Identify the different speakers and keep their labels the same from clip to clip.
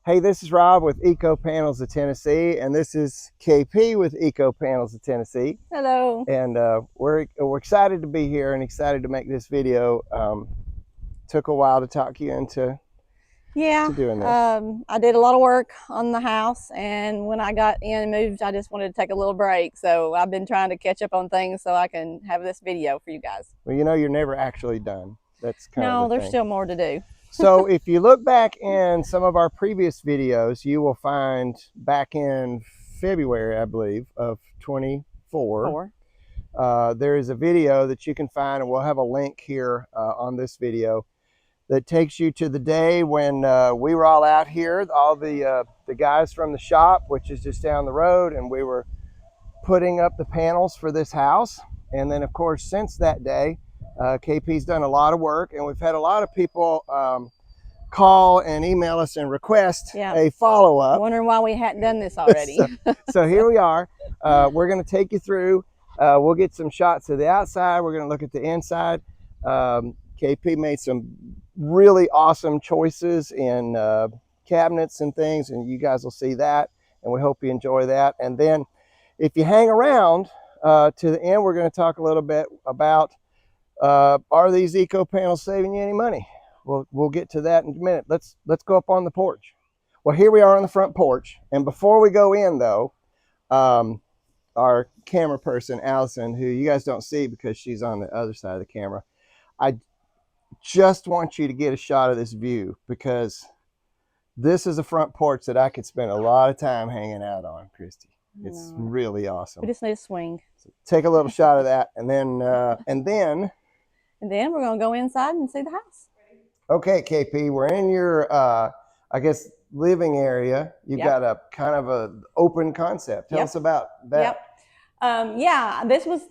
Speaker 1: Hey, this is Rob with Eco Panels of Tennessee, and this is KP with Eco Panels of Tennessee.
Speaker 2: Hello.
Speaker 1: And we're excited to be here and excited to make this video. Took a while to talk you into doing this.
Speaker 2: I did a lot of work on the house, and when I got in and moved, I just wanted to take a little break. So I've been trying to catch up on things so I can have this video for you guys.
Speaker 1: Well, you know, you're never actually done. That's kind of the
Speaker 2: there's
Speaker 1: thing.
Speaker 2: Still more to do.
Speaker 1: So if you look back in some of our previous videos, you will find back in February, I believe, of 24, there is a video that you can find, and we'll have a link here on this video that takes you to the day when we were all out here, all the guys from the shop, which is just down the road, and we were putting up the panels for this house. And then, of course, since that day, KP's done a lot of work, and we've had a lot of people call and email us and request a follow-up.
Speaker 2: Wondering why we hadn't done this already.
Speaker 1: so here we are. We're going to take you through. We'll get some shots of the outside. We're going to look at the inside. KP made some really awesome choices in cabinets and things, and you guys will see that, and we hope you enjoy that. And then if you hang around to the end, we're going to talk a little bit about are these eco panels saving you any money? We'll get to that in a minute. Let's go up on the porch. Well, here we are on the front porch, and before we go in though, our camera person Allison, who you guys don't see because she's on the other side of the camera, I just want you to get a shot of this view, because this is a front porch that I could spend a lot of time hanging out on, Christy. It's really awesome.
Speaker 2: We just need a swing. So
Speaker 1: take a little shot of that, and then
Speaker 2: we're going to go inside and see the house.
Speaker 1: Okay, KP, we're in your I guess living area. You've got a kind of a open concept. Tell us about that.
Speaker 2: This was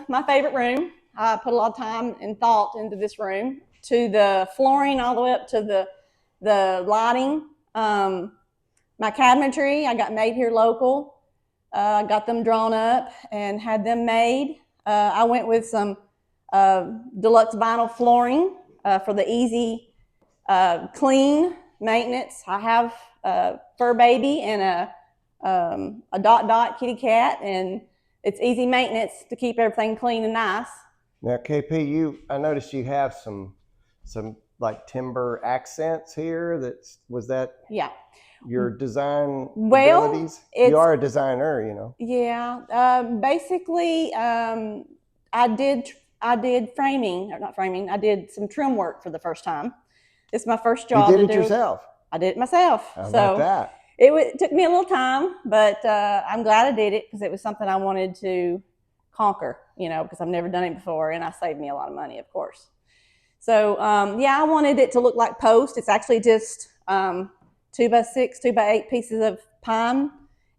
Speaker 2: my favorite room. I put a lot of time and thought into this room, to the flooring all the way up to the lighting. My cabinetry I got made here local. Got them drawn up and had them made. I went with some deluxe vinyl flooring for the easy clean maintenance. I have a fur baby and a dot kitty cat, and it's easy maintenance to keep everything clean and nice.
Speaker 1: Now, KP, I noticed you have some like timber accents here. Was that your design abilities? You are a designer, you know.
Speaker 2: Yeah, basically, I did framing, or not framing. I did some trim work for the first time. It's my first job.
Speaker 1: You did it yourself?
Speaker 2: I did it myself.
Speaker 1: How about that?
Speaker 2: It took me a little time, but I'm glad I did it, because it was something I wanted to conquer, because I've never done it before, and it saved me a lot of money, of course. So I wanted it to look like post. It's actually just 2x6, 2x8 pieces of pine,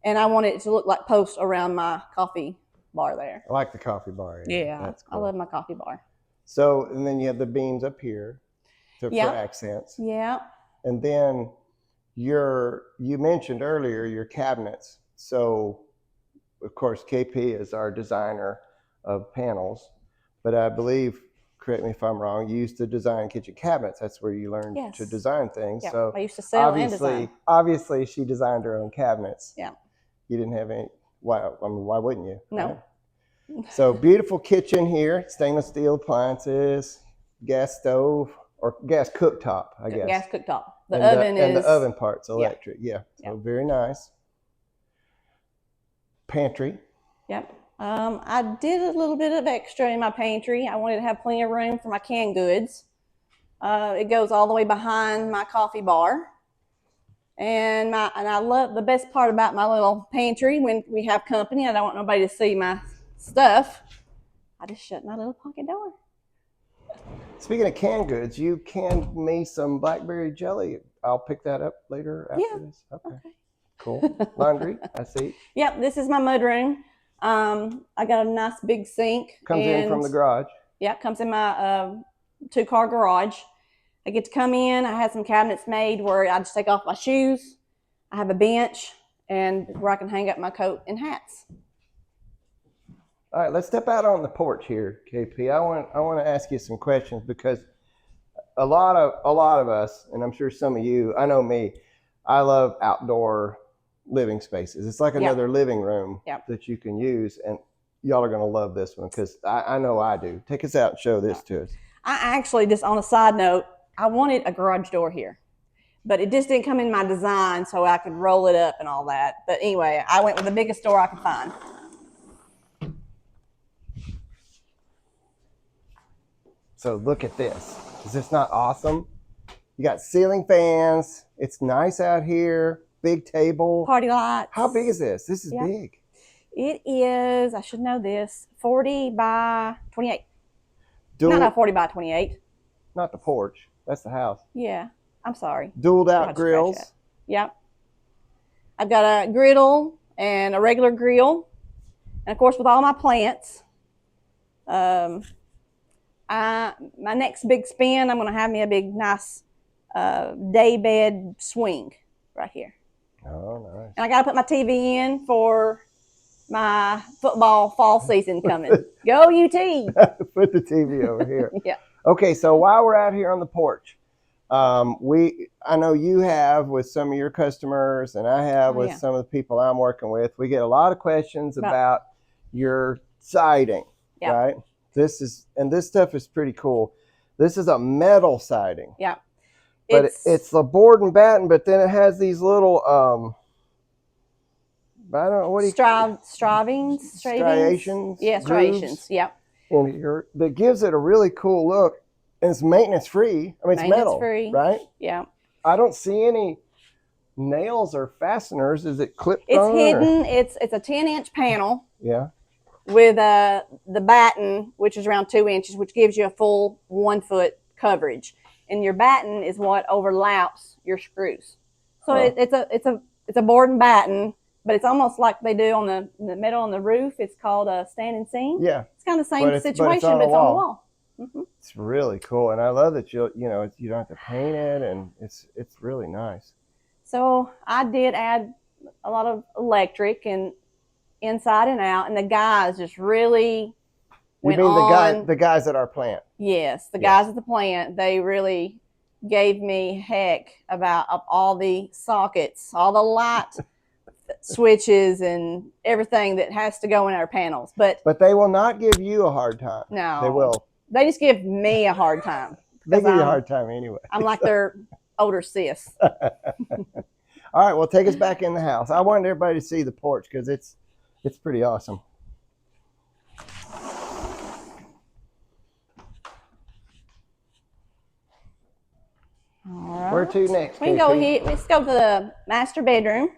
Speaker 2: and I wanted it to look like post around my coffee bar there.
Speaker 1: I like the coffee bar.
Speaker 2: Yeah,
Speaker 1: that's cool.
Speaker 2: I love my coffee bar.
Speaker 1: So, and then you have the beams up here for accents.
Speaker 2: Yeah.
Speaker 1: And then you mentioned earlier your cabinets. So, of course, KP is our designer of panels, but I believe, correct me if I'm wrong, you used to design kitchen cabinets. That's where you learned to design things.
Speaker 2: Yeah,
Speaker 1: so
Speaker 2: I used to sell and design.
Speaker 1: Obviously, she designed her own cabinets.
Speaker 2: Yeah.
Speaker 1: You didn't have any. Why wouldn't you?
Speaker 2: No.
Speaker 1: Right? So beautiful kitchen here, stainless steel appliances, gas stove or gas cooktop, I guess.
Speaker 2: Gas cooktop. The
Speaker 1: oven part's electric. Yeah. So very nice. Pantry.
Speaker 2: Yep. I did a little bit of extra in my pantry. I wanted to have plenty of room for my canned goods. It goes all the way behind my coffee bar. And I love the best part about my little pantry, when we have company, I don't want nobody to see my stuff, I just shut my little pocket door.
Speaker 1: Speaking of canned goods, you canned me some blackberry jelly. I'll pick that up later after this. Okay. Cool. Laundry, I see.
Speaker 2: Yep, this is my mud room. I got a nice big sink.
Speaker 1: Comes in from the garage.
Speaker 2: Yep, comes in my 2-car garage. I get to come in. I had some cabinets made where I just take off my shoes. I have a bench and where I can hang up my coat and hats.
Speaker 1: All right, let's step out on the porch here, KP. I want to ask you some questions, because a lot of us, and I'm sure some of you, I know me, I love outdoor living spaces. It's like another living room that you can use, and y'all are going to love this one because I know I do. Take us out and show this to us.
Speaker 2: I actually, just on a side note, I wanted a garage door here, but it just didn't come in my design, so I could roll it up and all that. But anyway, I went with the biggest door I could find.
Speaker 1: So look at this. Is this not awesome? You got ceiling fans. It's nice out here. Big table.
Speaker 2: Party lights.
Speaker 1: How big is this? This is big.
Speaker 2: It is, I should know this, 40 by 28.
Speaker 1: Dual,
Speaker 2: not 40 by 28.
Speaker 1: Not the porch. That's the house.
Speaker 2: Yeah, I'm sorry.
Speaker 1: Dualed out grills.
Speaker 2: Yep. I've got a griddle and a regular grill. And of course, with all my plants, my next big spin, I'm going to have me a big, nice day bed swing right here.
Speaker 1: Oh, nice.
Speaker 2: And I got to put my TV in for my football fall season coming. Go UT.
Speaker 1: Put the TV over here.
Speaker 2: Yeah.
Speaker 1: Okay, so while we're out here on the porch, I know you have with some of your customers, and I have with some of the people I'm working with. We get a lot of questions about your siding, right? This stuff is pretty cool. This is a metal siding.
Speaker 2: Yeah.
Speaker 1: But it's the board and batten, but then it has these little I don't know what do you striations.
Speaker 2: Yeah, striations. Yep.
Speaker 1: In here that gives it a really cool look. And it's maintenance free. I mean, it's metal, right?
Speaker 2: Yeah.
Speaker 1: I don't see any nails or fasteners. Is it clipped on?
Speaker 2: It's hidden. It's a 10-inch panel.
Speaker 1: Yeah.
Speaker 2: With the batten, which is around 2 inches, which gives you a full 1 foot coverage. And your batten is what overlaps your screws. So it's a board and batten, but it's almost like they do on the metal on the roof. It's called a standing seam.
Speaker 1: Yeah.
Speaker 2: It's kind of the same situation, but it's on the wall. Mm-hmm.
Speaker 1: It's really cool, and I love that you don't have to paint it, and it's really nice.
Speaker 2: So I did add a lot of electric and inside and out, and the guys just really went on.
Speaker 1: The guys at our plant?
Speaker 2: Yes, the guys at the plant. They really gave me heck about all the sockets, all the light switches, and everything that has to go in our panels. But
Speaker 1: they will not give you a hard time.
Speaker 2: No,
Speaker 1: they will.
Speaker 2: They just give me a hard time.
Speaker 1: They give you a hard time anyway.
Speaker 2: I'm like their older sis.
Speaker 1: All right, well, take us back in the house. I wanted everybody to see the porch because it's pretty awesome.
Speaker 2: All right.
Speaker 1: Where to next?
Speaker 2: We can go here. Let's go to the master bedroom.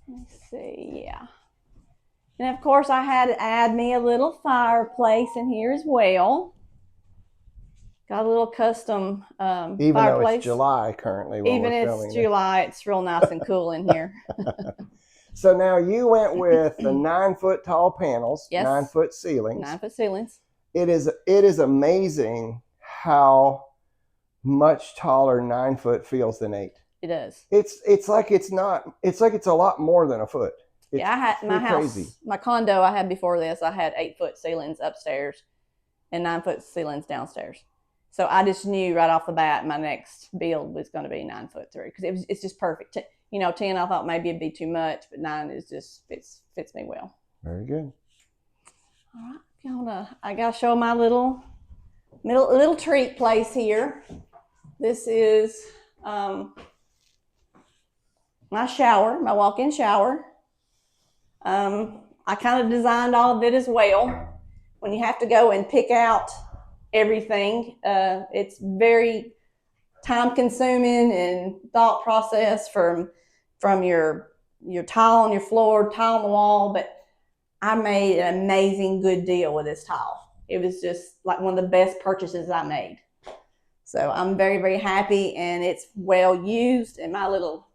Speaker 2: Let's see. Yeah. And of course, I had to add me a little fireplace in here as well. Got a little custom fireplace.
Speaker 1: Even though it's July currently.
Speaker 2: Even it's July, it's real nice and cool in here.
Speaker 1: So now you went with the 9 foot tall panels,
Speaker 2: yes.
Speaker 1: 9 foot ceilings.
Speaker 2: 9 foot ceilings.
Speaker 1: It is amazing how much taller 9 foot feels than 8.
Speaker 2: It does.
Speaker 1: It's like it's a lot more than a foot. It's
Speaker 2: I had my house,
Speaker 1: crazy.
Speaker 2: My condo I had before this, I had 8 foot ceilings upstairs and 9 foot ceilings downstairs. So I just knew right off the bat my next build was going to be 9 foot through because it's just perfect. 10 I thought maybe it'd be too much, but 9 is just fits me well.
Speaker 1: Very good.
Speaker 2: All right, I gotta show my little treat place here. This is my shower, my walk-in shower. I kind of designed all of it as well. When you have to go and pick out everything, it's very time consuming and thought process from your tile on your floor, tile on the wall, but I made an amazing good deal with this tile. It was just like one of the best purchases I made. So I'm very, very happy, and it's well used. And my little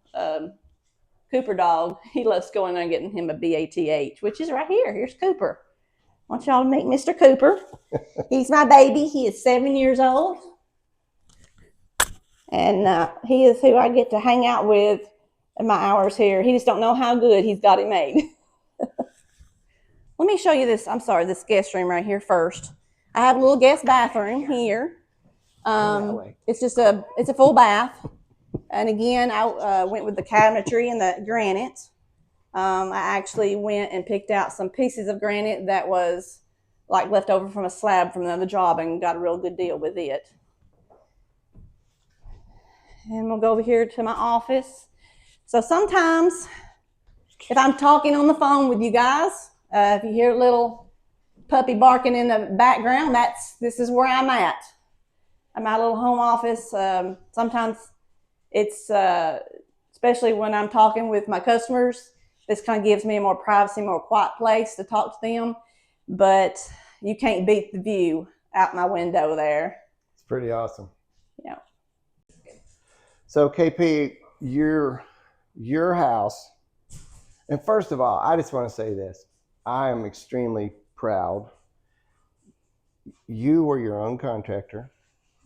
Speaker 2: Cooper dog, he loves going and getting him a BATH, which is right here. Here's Cooper. I want y'all to meet Mr. Cooper. He's my baby. He is 7 years old. And he is who I get to hang out with in my hours here. He just don't know how good he's got it made. Let me show you this. I'm sorry, this guest room right here first. I have a little guest bathroom here. It's a full bath. And again, I went with the cabinetry and the granite. I actually went and picked out some pieces of granite that was like left over from a slab from another job and got a real good deal with it. And we'll go over here to my office. So sometimes if I'm talking on the phone with you guys, if you hear a little puppy barking in the background, this is where I'm at. I'm at a little home office. Sometimes it's, especially when I'm talking with my customers, this kind of gives me a more privacy, more quiet place to talk to them. But you can't beat the view out my window there.
Speaker 1: It's pretty awesome.
Speaker 2: Yeah.
Speaker 1: So KP, your house, and first of all, I just want to say this. I am extremely proud. You were your own contractor.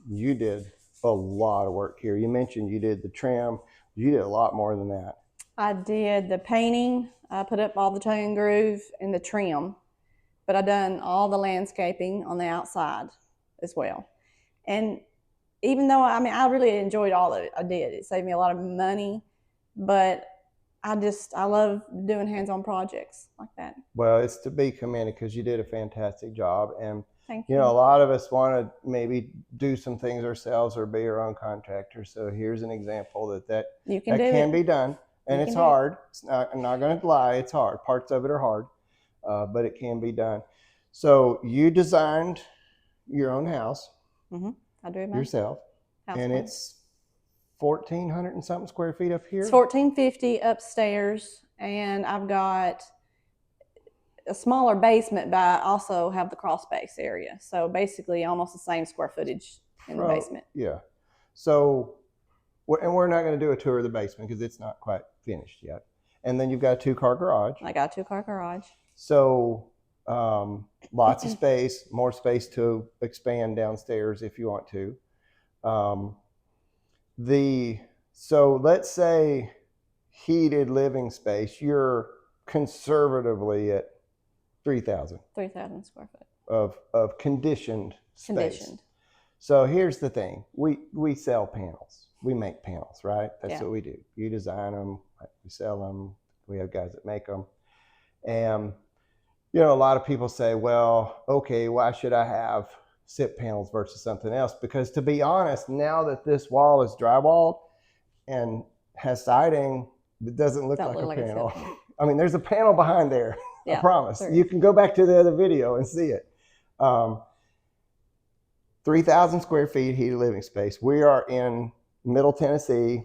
Speaker 1: You did a lot of work here. You mentioned you did the trim. You did a lot more than that.
Speaker 2: I did the painting. I put up all the toe and groove and the trim, but I done all the landscaping on the outside as well. And even though, I mean, I really enjoyed all of it. I did. It saved me a lot of money, but I love doing hands-on projects like that.
Speaker 1: Well, it's to be commended because you did a fantastic job. And
Speaker 2: Thank
Speaker 1: you know, a lot of us want to maybe do some things ourselves or be our own contractor. So here's an example that can be done. And it's hard. I'm not going to lie. It's hard. Parts of it are hard, but it can be done. So you designed your own house.
Speaker 2: Mm-hmm. I do it
Speaker 1: yourself. And it's 1,400 and something square feet up here.
Speaker 2: It's 1,450 upstairs. And I've got a smaller basement, but I also have the crawl space area. So basically almost the same square footage in the basement.
Speaker 1: Yeah. So, and we're not going to do a tour of the basement because it's not quite finished yet. And then you've got a 2-car garage.
Speaker 2: I got a 2-car garage.
Speaker 1: So lots of space, more space to expand downstairs if you want to. So let's say heated living space, you're conservatively at 3,000
Speaker 2: square foot
Speaker 1: of conditioned space. So here's the thing. We sell panels. We make panels, right? That's what we do. You design them, we sell them. We have guys that make them. And you know, a lot of people say, well, okay, why should I have SIP panels versus something else? Because to be honest, now that this wall is drywalled and has siding, it doesn't look like a panel. I mean, there's a panel behind there. I promise. Sure. You can go back to the other video and see it. 3,000 square feet heated living space. We are in Middle Tennessee,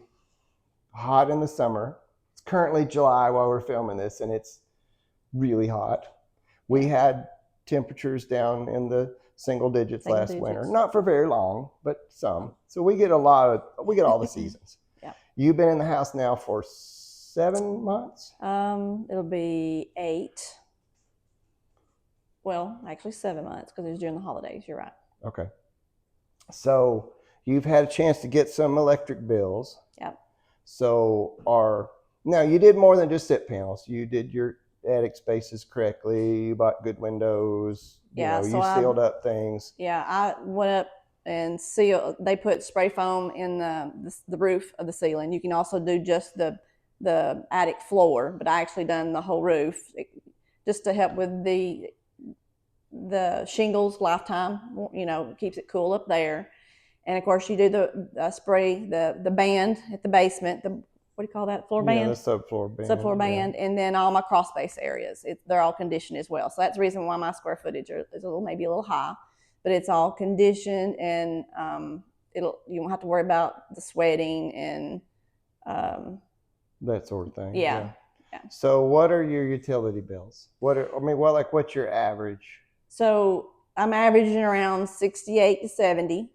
Speaker 1: hot in the summer. It's currently July while we're filming this, and it's really hot. We had temperatures down in the single digits last winter. Not for very long, but some. So we get all the seasons. Yeah. You've been in the house now for 7 months?
Speaker 2: It'll be 8. Well, actually 7 months because it was during the holidays. You're right.
Speaker 1: Okay. So you've had a chance to get some electric bills.
Speaker 2: Yep.
Speaker 1: So now you did more than just SIP panels. You did your attic spaces correctly. You bought good windows. You sealed up things.
Speaker 2: Yeah, I went up and sealed. They put spray foam in the roof of the ceiling. You can also do just the attic floor, but I actually done the whole roof just to help with the shingles lifetime. You know, keeps it cool up there. And of course, you do the spray the band at the basement. What do you call that? Floor band?
Speaker 1: Yeah, the subfloor band.
Speaker 2: Subfloor band, and then all my crawl space areas. They're all conditioned as well. So that's the reason why my square footage is maybe a little high, but it's all conditioned, and you won't have to worry about the sweating and
Speaker 1: that sort of thing.
Speaker 2: Yeah.
Speaker 1: So what are your utility bills? What's your average?
Speaker 2: So I'm averaging around 68 to 70.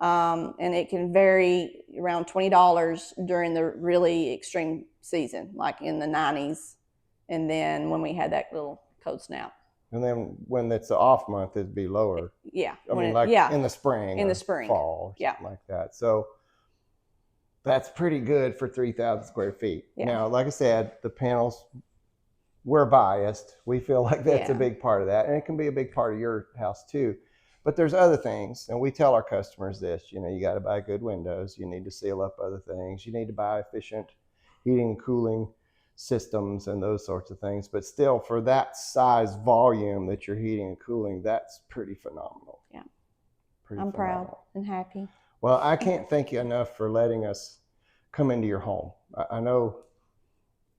Speaker 2: And it can vary around $20 during the really extreme season, like in the 90s. And then when we had that little cold snap.
Speaker 1: And then when it's the off month, it'd be lower.
Speaker 2: Yeah.
Speaker 1: In the spring.
Speaker 2: In the spring.
Speaker 1: Fall. Or something like that. So that's pretty good for 3,000 square feet. Yeah. Now, like I said, the panels, we're biased. We feel like that's a big part of that. And it can be a big part of your house too. But there's other things, and we tell our customers this, you got to buy good windows. You need to seal up other things. You need to buy efficient heating and cooling systems and those sorts of things. But still, for that size volume that you're heating and cooling, that's pretty phenomenal.
Speaker 2: Yeah.
Speaker 1: Pretty
Speaker 2: I'm
Speaker 1: phenomenal.
Speaker 2: proud and happy.
Speaker 1: Well, I can't thank you enough for letting us come into your home. I know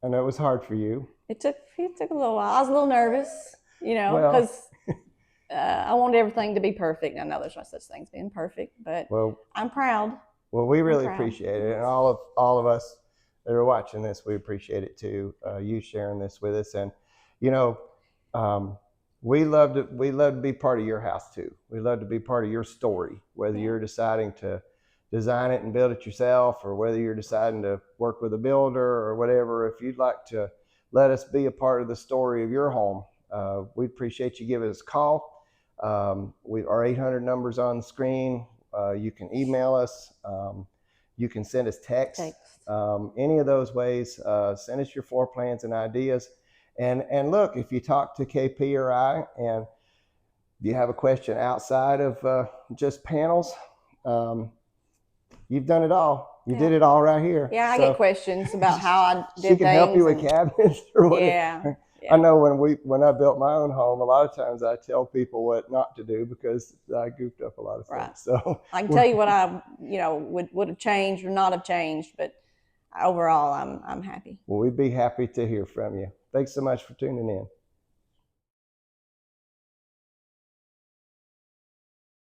Speaker 1: it was hard for you.
Speaker 2: It took a little while. I was a little nervous,
Speaker 1: Well,
Speaker 2: because I wanted everything to be perfect. I know there's no such thing as being perfect, but I'm proud.
Speaker 1: Well, we really appreciate it, and all of us that are watching this, we appreciate it too. You sharing this with us, and we love to be part of your house too. We love to be part of your story, whether you're deciding to design it and build it yourself, or whether you're deciding to work with a builder or whatever. If you'd like to let us be a part of the story of your home, we appreciate you giving us a call. Our 800 numbers on the screen. You can email us. You can send us text. Any of those ways. Send us your floor plans and ideas. And look, if you talk to KP or I, and you have a question outside of just panels, you've done it all. You did it all right here.
Speaker 2: Yeah, I get questions about how I did things.
Speaker 1: She can help you with cabinets or whatever.
Speaker 2: Yeah.
Speaker 1: I know when I built my own home, a lot of times I tell people what not to do because I goofed up a lot of things.
Speaker 2: Right.
Speaker 1: So
Speaker 2: I can tell you what I would have changed or not have changed, but overall I'm happy.
Speaker 1: Well, we'd be happy to hear from you. Thanks so much for tuning in.